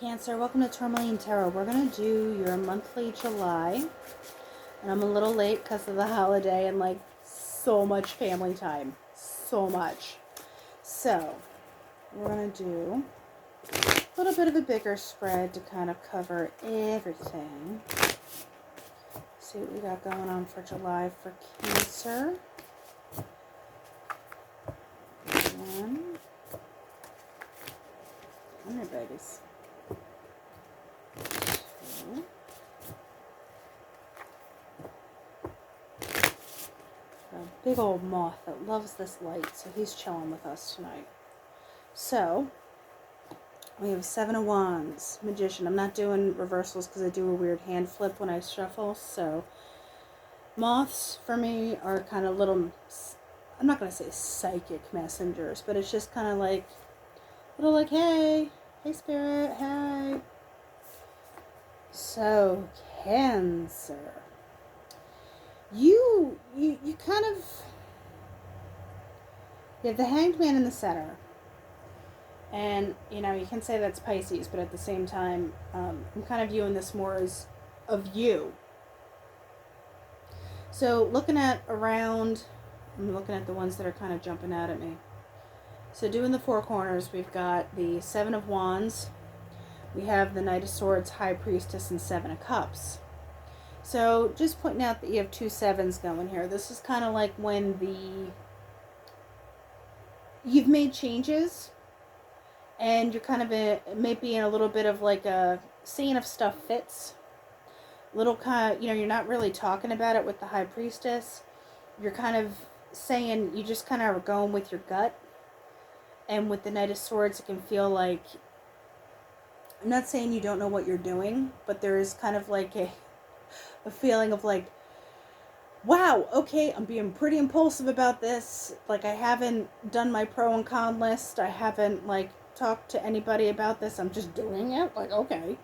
Cancer, welcome to Tourmaline Tarot. We're going to do your monthly July. And I'm a little late because of the holiday and like so much family time. So much. So, we're going to do a little bit of a bigger spread to kind of cover everything. See what we got going on for July for Cancer. One. Come here, babies. Two. A big old moth that loves this light, so he's chilling with us tonight. So, we have Seven of Wands, Magician. I'm not doing reversals because I do a weird hand flip when I shuffle, so moths for me are kind of little, I'm not going to say psychic messengers, but it's just kind of like, little like, hey spirit, hey. So, Cancer. You kind of, you have the Hanged Man in the center. And, you know, you can say that's Pisces, but at the same time, I'm kind of viewing this more as of you. So, looking at around, I'm looking at the ones that are kind of jumping out at me. So, doing the four corners, we've got the Seven of Wands. We have the Knight of Swords, High Priestess, and Seven of Cups. So, just pointing out that you have two sevens going here. This is kind of like when you've made changes and you're kind of maybe in a little bit of like a seeing if stuff fits. Little kind of, you know, you're not really talking about it with the High Priestess. You're kind of saying, you just kind of are going with your gut. And with the Knight of Swords, it can feel like, I'm not saying you don't know what you're doing, but there is kind of like a feeling of like, wow, okay, I'm being pretty impulsive about this. Like, I haven't done my pro and con list. I haven't, like, talked to anybody about this. I'm just doing it. Like, okay.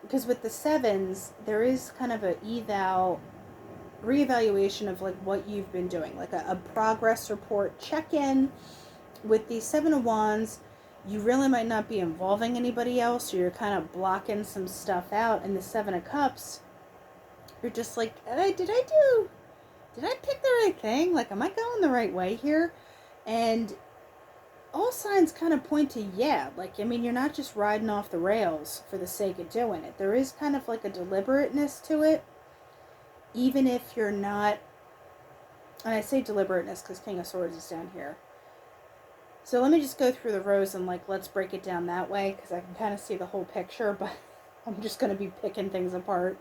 Because with the sevens, there is kind of a reevaluation of, like, what you've been doing. Like, a progress report check-in. With the Seven of Wands, you really might not be involving anybody else, or you're kind of blocking some stuff out. And the Seven of Cups, you're just like, did I pick the right thing? Like, am I going the right way here? And all signs kind of point to, yeah. Like, I mean, you're not just riding off the rails for the sake of doing it. There is kind of like a deliberateness to it, even if you're not, and I say deliberateness because King of Swords is down here. So let me just go through the rows and, like, let's break it down that way, because I can kind of see the whole picture, but I'm just going to be picking things apart.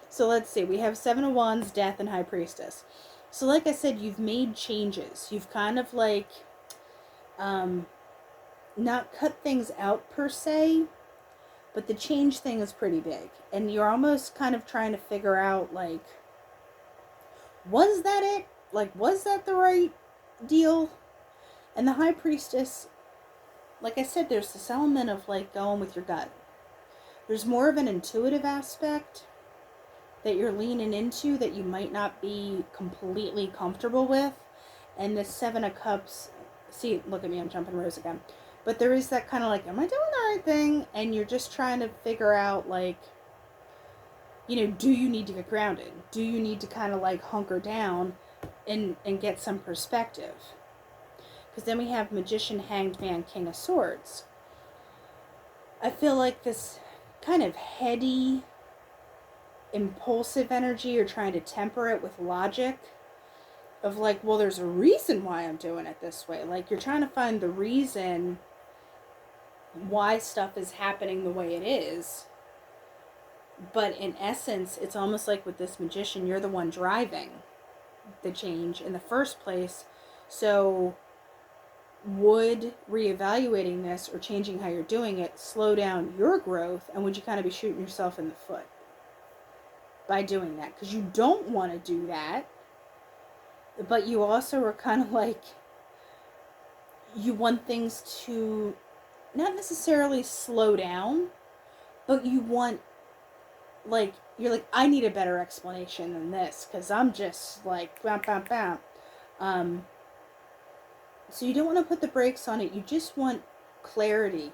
So let's see. We have Seven of Wands, Death, and High Priestess. So like I said, you've made changes. You've kind of, like, not cut things out per se, but the change thing is pretty big. And you're almost kind of trying to figure out, like, was that it? Like, was that the right deal? And the High Priestess, like I said, there's this element of, like, going with your gut. There's more of an intuitive aspect that you're leaning into that you might not be completely comfortable with. And the Seven of Cups, see, look at me, I'm jumping rows again. But there is that kind of like, am I doing the right thing? And you're just trying to figure out, like, you know, do you need to get grounded? Do you need to kind of, like, hunker down and get some perspective? Because then we have Magician, Hanged Man, King of Swords. I feel like this kind of heady, impulsive energy, you're trying to temper it with logic of, like, well, there's a reason why I'm doing it this way. Like, you're trying to find the reason why stuff is happening the way it is. But in essence, it's almost like with this Magician, you're the one driving the change in the first place. So would reevaluating this or changing how you're doing it slow down your growth? And would you kind of be shooting yourself in the foot by doing that? Because you don't want to do that, but you also are kind of like, you want things to not necessarily slow down, but you want, like, you're like, I need a better explanation than this, because I'm just like, bam, bam, bam. So you don't want to put the brakes on it. You just want clarity.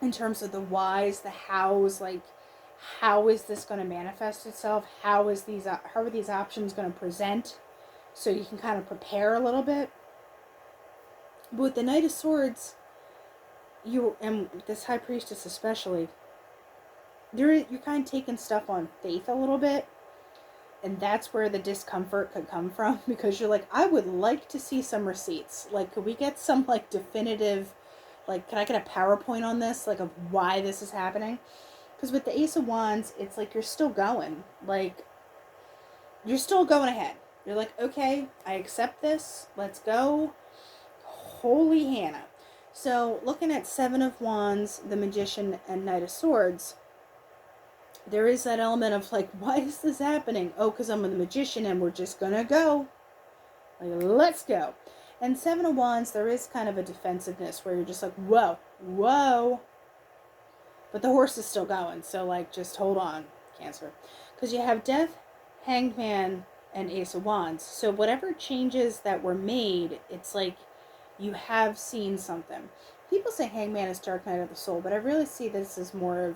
in terms of the whys, the hows, like how is this going to manifest itself? How are these options going to present? So you can kind of prepare a little bit. But with the Knight of Swords, and this High Priestess especially, you're kind of taking stuff on faith a little bit. And that's where the discomfort could come from, because you're like, I would like to see some receipts. Like, could we get some, like, definitive, like, can I get a PowerPoint on this, like, of why this is happening? Because with the Ace of Wands, it's like you're still going. Like, you're still going ahead. You're like, okay, I accept this. Let's go. Holy Hannah. So, looking at Seven of Wands, the Magician, and Knight of Swords, there is that element of like, why is this happening? Oh, because I'm the Magician and we're just gonna go. Like, let's go. And Seven of Wands, there is kind of a defensiveness where you're just like, whoa, whoa. But the horse is still going, so like, just hold on, Cancer. Because you have Death, Hanged Man, and Ace of Wands. So whatever changes that were made, it's like you have seen something. People say Hanged Man is Dark Night of the Soul, but I really see this as more of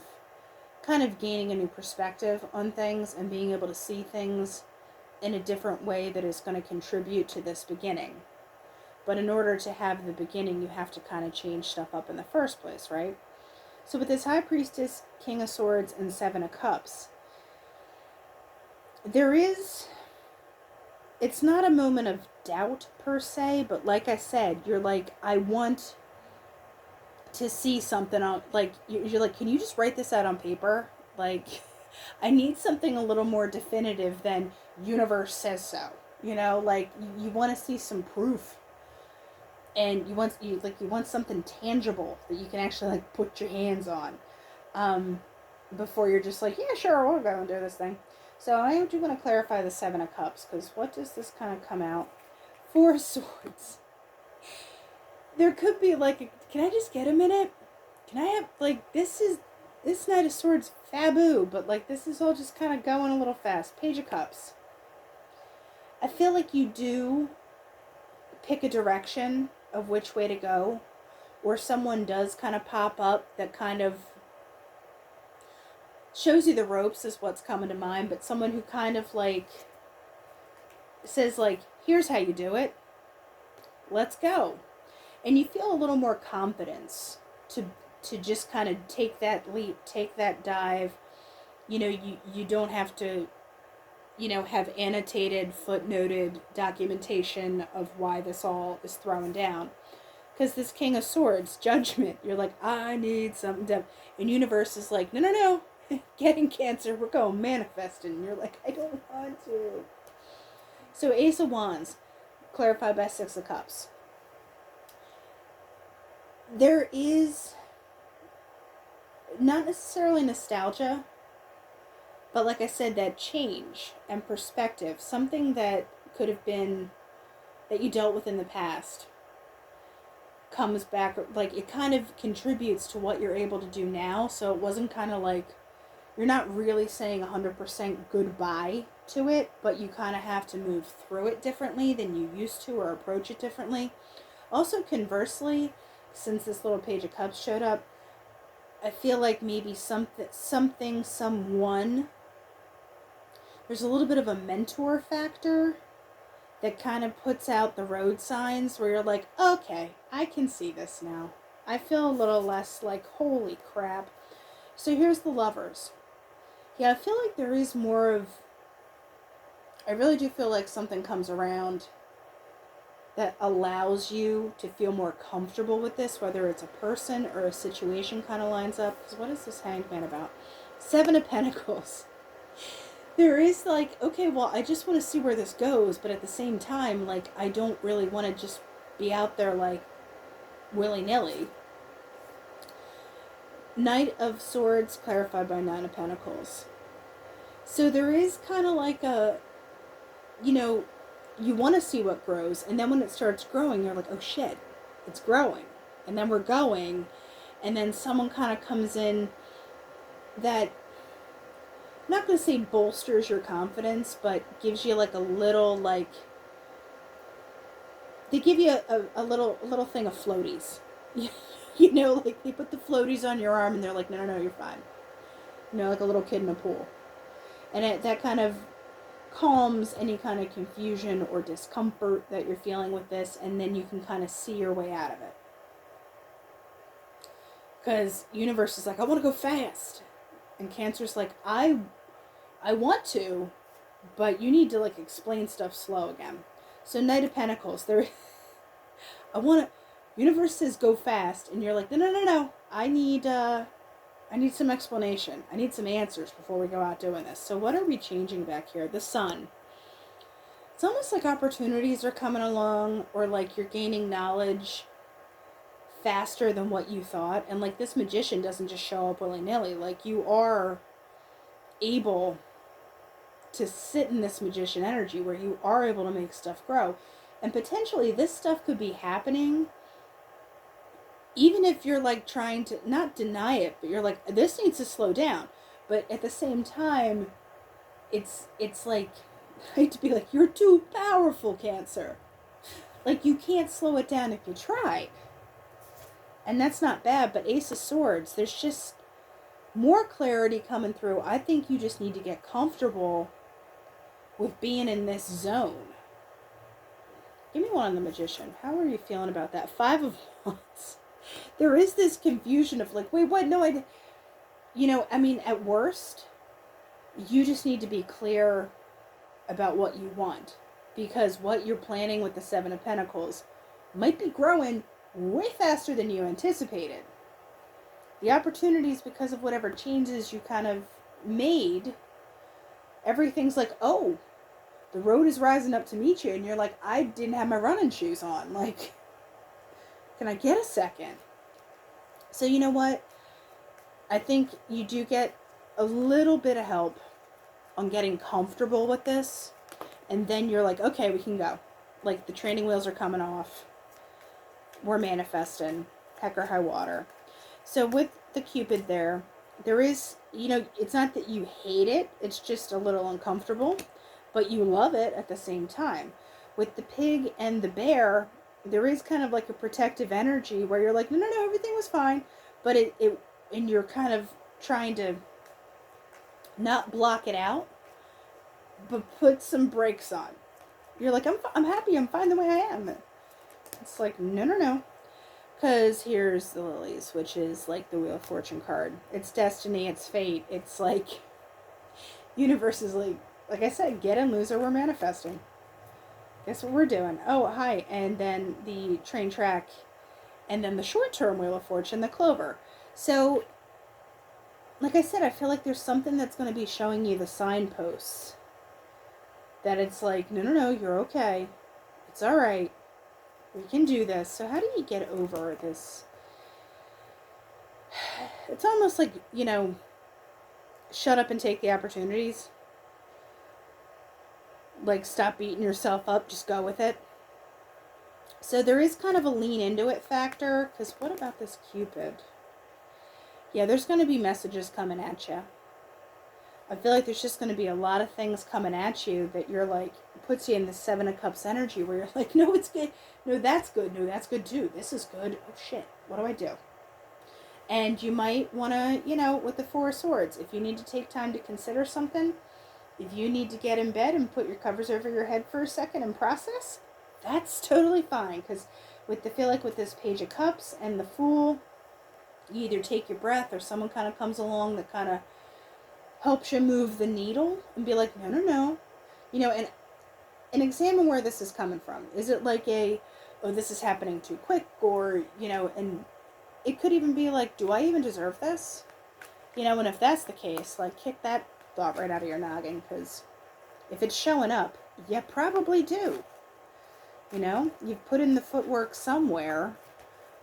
kind of gaining a new perspective on things and being able to see things in a different way that is going to contribute to this beginning. But in order to have the beginning, you have to kind of change stuff up in the first place, right? So with this High Priestess, King of Swords, and Seven of Cups, it's not a moment of doubt per se, but like I said, you're like, I want to see something on, like, you're like, can you just write this out on paper? Like, I need something a little more definitive than universe says so. You know, like, you want to see some proof. And you want something tangible that you can actually, like, put your hands on. Before you're just like, yeah, sure, we'll go and do this thing. So I do want to clarify the Seven of Cups, because what does this kind of come out? Four of Swords. There could be, like, can I just get a minute? Can I have, like, this Knight of Swords, faboo, but, like, this is all just kind of going a little fast. Page of Cups. I feel like you do pick a direction of which way to go, or someone does kind of pop up that kind of shows you the ropes is what's coming to mind, but someone who kind of, like, says, like, here's how you do it. Let's go. And you feel a little more confidence to just kind of take that leap, take that dive. You know, you don't have to, you know, have annotated, footnoted documentation of why this all is thrown down. Because this King of Swords, Judgment, you're like, I need something to... And universe is like, no. Getting Cancer, we're going manifesting. And you're like, I don't want to. So Ace of Wands, clarified by Six of Cups. There is not necessarily nostalgia, but like I said, that change and perspective, something that could have been, that you dealt with in the past, comes back, like, it kind of contributes to what you're able to do now. So it wasn't kind of like, you're not really saying 100% goodbye to it, but you kind of have to move through it differently than you used to, or approach it differently. Also, conversely, since this little Page of Cups showed up, I feel like maybe someone, there's a little bit of a mentor factor that kind of puts out the road signs where you're like, okay, I can see this now. I feel a little less like, holy crap. So here's the Lovers. Yeah, I feel like there is more of, I really do feel like something comes around that allows you to feel more comfortable with this, whether it's a person or a situation kind of lines up. Because what is this Hanged Man about? Seven of Pentacles. There is like, okay, well, I just want to see where this goes, but at the same time, like, I don't really want to just be out there, like, willy-nilly. Knight of Swords, clarified by Nine of Pentacles. So there is kind of like a, you know, you want to see what grows, and then when it starts growing, you're like, oh shit, it's growing. And then we're going, and then someone kind of comes in that, I'm not going to say bolsters your confidence, but gives you like a little, like, they give you a little thing of floaties. You know, like they put the floaties on your arm and they're like, no, no, no, you're fine. You know, like a little kid in a pool. And that kind of calms any kind of confusion or discomfort that you're feeling with this, and then you can kind of see your way out of it. Because universe is like, I want to go fast. And Cancer's like, I want to, but you need to like explain stuff slow again. So Knight of Pentacles, I want to, universe says go fast, and you're like, no, no, no, no. I need some explanation. I need some answers before we go out doing this. So what are we changing back here? The Sun. It's almost like opportunities are coming along, or like you're gaining knowledge faster than what you thought. And like this Magician doesn't just show up willy-nilly. Like you are able to sit in this Magician energy where you are able to make stuff grow. And potentially this stuff could be happening even if you're like trying to not deny it, but you're like, this needs to slow down. But at the same time, it's like, I hate to be like, you're too powerful, Cancer. Like you can't slow it down if you try. And that's not bad, but Ace of Swords, there's just more clarity coming through. I think you just need to get comfortable with being in this zone. Give me one on the Magician. How are you feeling about that? 5 of Wands. There is this confusion of like, wait, what? No, I mean, at worst, you just need to be clear about what you want. Because what you're planning with the 7 of Pentacles might be growing way faster than you anticipated. The opportunities, because of whatever changes you kind of made, everything's like, oh, the road is rising up to meet you. And you're like, I didn't have my running shoes on. Like, can I get a second? So you know what? I think you do get a little bit of help on getting comfortable with this. And then you're like, okay, we can go. Like the training wheels are coming off. We're manifesting. Heck or high water. So with the Cupid there is, it's not that you hate it. It's just a little uncomfortable. But you love it at the same time. With the Pig and the Bear, there is kind of like a protective energy where you're like, no, no, no, everything was fine. But and you're kind of trying to not block it out, but put some brakes on. You're like, I'm happy, I'm fine the way I am. It's like, no, no, no. Because here's the Lilies, which is like the Wheel of Fortune card. It's destiny, it's fate. It's like, universe is like I said, get and loser, we're manifesting. Guess what we're doing? Oh, hi. And then the train track. And then the short-term Wheel of Fortune, the Clover. So, like I said, I feel like there's something that's going to be showing you the signposts. That it's like, no, no, no, you're okay. It's all right. We can do this. So how do you get over this? It's almost like, shut up and take the opportunities. Like, stop beating yourself up. Just go with it. So there is kind of a lean into it factor. Because what about this Cupid? Yeah, there's going to be messages coming at you. I feel like there's just going to be a lot of things coming at you that you're like, puts you in the 7 of Cups energy where you're like, no, it's good. No, that's good. No, that's good too. This is good. Oh, shit. What do I do? And you might want to, with the 4 of Swords, if you need to take time to consider something, if you need to get in bed and put your covers over your head for a second and process, that's totally fine. Because with this Page of Cups and the Fool, you either take your breath or someone kind of comes along that kind of helps you move the needle and be like, no, no, no. And examine where this is coming from. Is it like oh, this is happening too quick? Or, and it could even be like, do I even deserve this? And if that's the case, like, kick that thought right out of your noggin, because if it's showing up, you probably do. You've put in the footwork somewhere.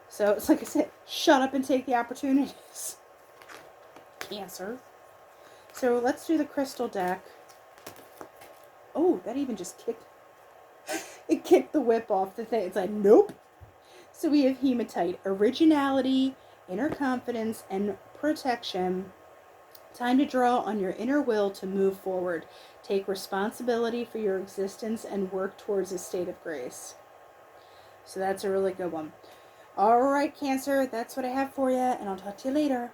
So it's like I said, shut up and take the opportunities. Cancer. So let's do the crystal deck. Oh, that even just kicked. It kicked the whip off the thing. It's like, nope. So we have Hematite. Originality, inner confidence, and protection. Time to draw on your inner will to move forward. Take responsibility for your existence and work towards a state of grace. So that's a really good one. All right, Cancer, that's what I have for you, and I'll talk to you later.